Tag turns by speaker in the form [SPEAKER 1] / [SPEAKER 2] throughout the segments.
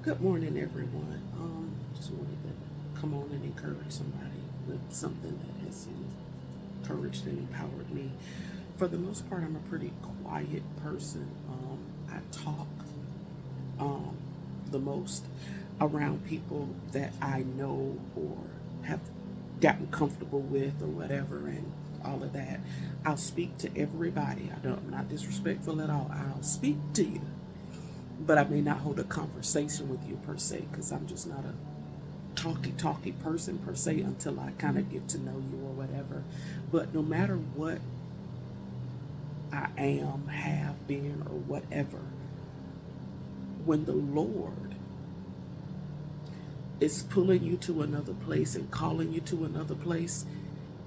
[SPEAKER 1] Good morning, everyone. Just wanted to come on and encourage somebody with something that has encouraged and empowered me. For the most part, I'm a pretty quiet person. I talk um, the most around people that I know or have gotten comfortable with or whatever, and all of that. I'll speak to everybody. I'm not disrespectful at all. I'll speak to you, but I may not hold a conversation with you per se because I'm just not a talky person per se until I kind of get to know you or whatever. But no matter what I am, have been, or whatever, when the Lord is pulling you to another place and calling you to another place,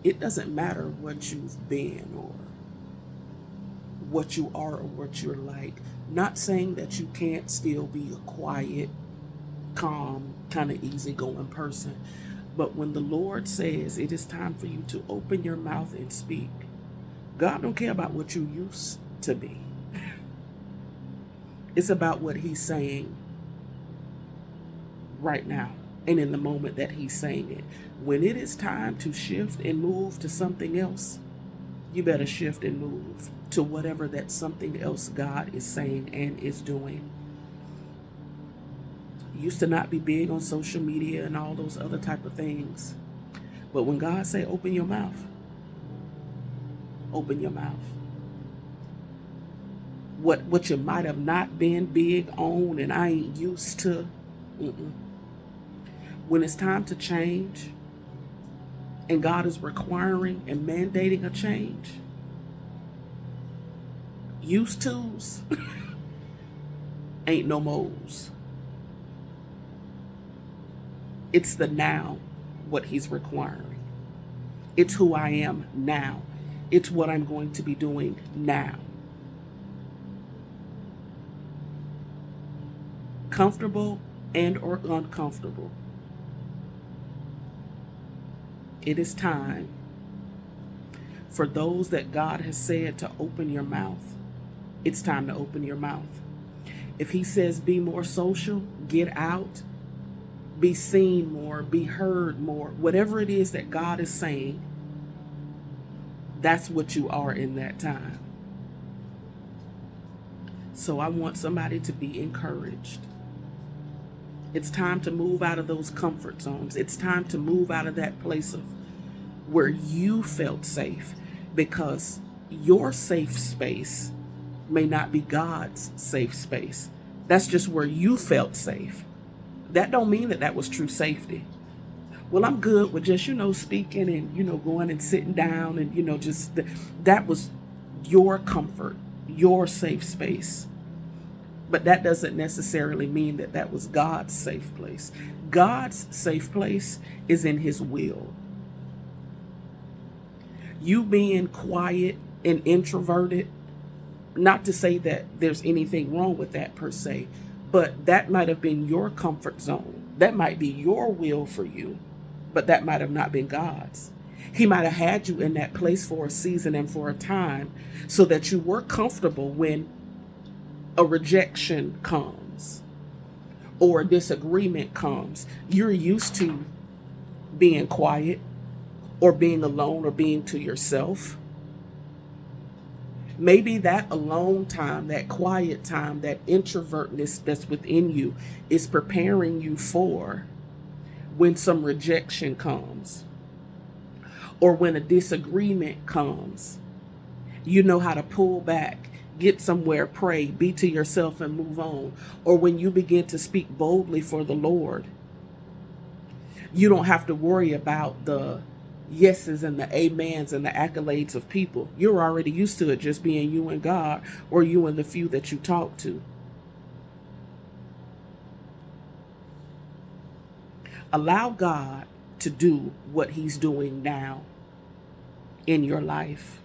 [SPEAKER 1] it doesn't matter what you've been or what you are or what you're like. Not saying that you can't still be a quiet, calm, kind of easygoing person. But when the Lord says it is time for you to open your mouth and speak, God don't care about what you used to be. It's about what He's saying right now and in the moment that He's saying it. When it is time to shift and move to something else, you better shift and move to whatever that something else God is saying and is doing. Used to not be big on social media and all those other type of things. But when God say open your mouth, open your mouth. What you might have not been big on and I ain't used to. Mm-mm. When it's time to change and God is requiring and mandating a change, used to's ain't no mo's. It's the now, what He's requiring. It's who I am now. It's what I'm going to be doing now. Comfortable and or uncomfortable. It is time for those that God has said to open your mouth. It's time to open your mouth. If He says be more social, get out, be seen more, be heard more, whatever it is that God is saying, that's what you are in that time. So I want somebody to be encouraged. It's time to move out of those comfort zones. It's time to move out of that place of where you felt safe, because your safe space may not be God's safe space. That's just where you felt safe. That don't mean that that was true safety. Well, I'm good with just, speaking and, going and sitting down and, just that was your comfort, your safe space. But that doesn't necessarily mean that that was God's safe place. God's safe place is in His will. You being quiet and introverted, not to say that there's anything wrong with that per se, but that might have been your comfort zone. That might be your will for you, but that might have not been God's. He might have had you in that place for a season and for a time so that you were comfortable when a rejection comes or a disagreement comes. You're used to being quiet or being alone or being to yourself. Maybe that alone time, that quiet time, that introvertness that's within you is preparing you for when some rejection comes or when a disagreement comes. You know how to pull back, get somewhere, pray, be to yourself, and move on. Or when you begin to speak boldly for the Lord, you don't have to worry about the yeses and the amens and the accolades of people. You're already used to it just being you and God, or you and the few that you talk to. Allow God to do what He's doing now in your life.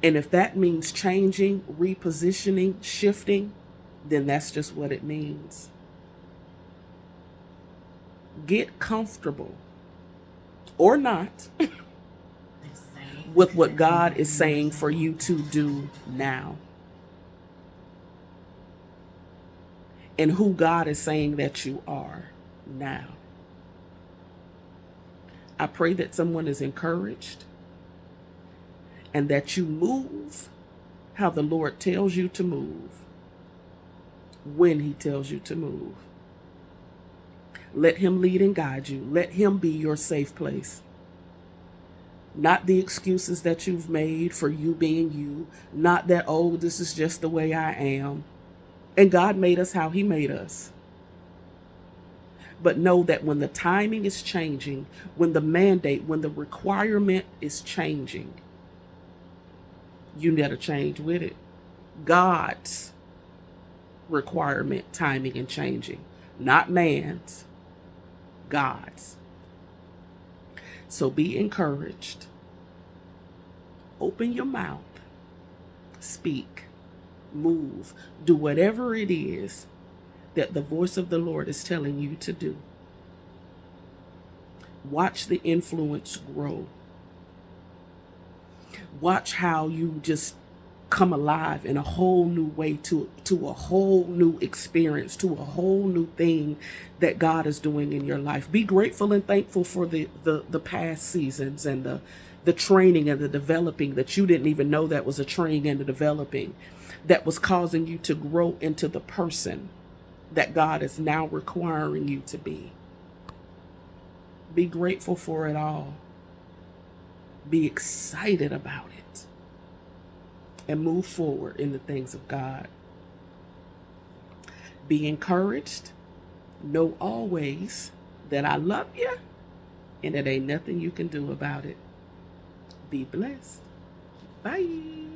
[SPEAKER 1] And if that means changing, repositioning, shifting, then that's just what it means. Get comfortable or not with what God is saying for you to do now. and who God is saying that you are now. I pray that someone is encouraged and that you move how the Lord tells you to move, when he tells you to move. Let him lead and guide you. Let him be your safe place. Not the excuses that you've made for you being you. Not that, oh, this is just the way I am. And God made us how he made us. But know that when the timing is changing, when the mandate, when the requirement is changing, you need to change with it. God's requirement, timing, and changing, not man's, God's. So be encouraged. Open your mouth, speak, move, do whatever it is that the voice of the Lord is telling you to do. Watch the influence grow. Watch how you just come alive in a whole new way, to a whole new experience, to a whole new thing that God is doing in your life. Be grateful and thankful for the past seasons and the training and the developing that you didn't even know that was a training and a developing that was causing you to grow into the person that God is now requiring you to be. Be grateful for it all. Be excited about it. And move forward in the things of God. Be encouraged. Know always that I love you and it ain't nothing you can do about it. Be blessed. Bye.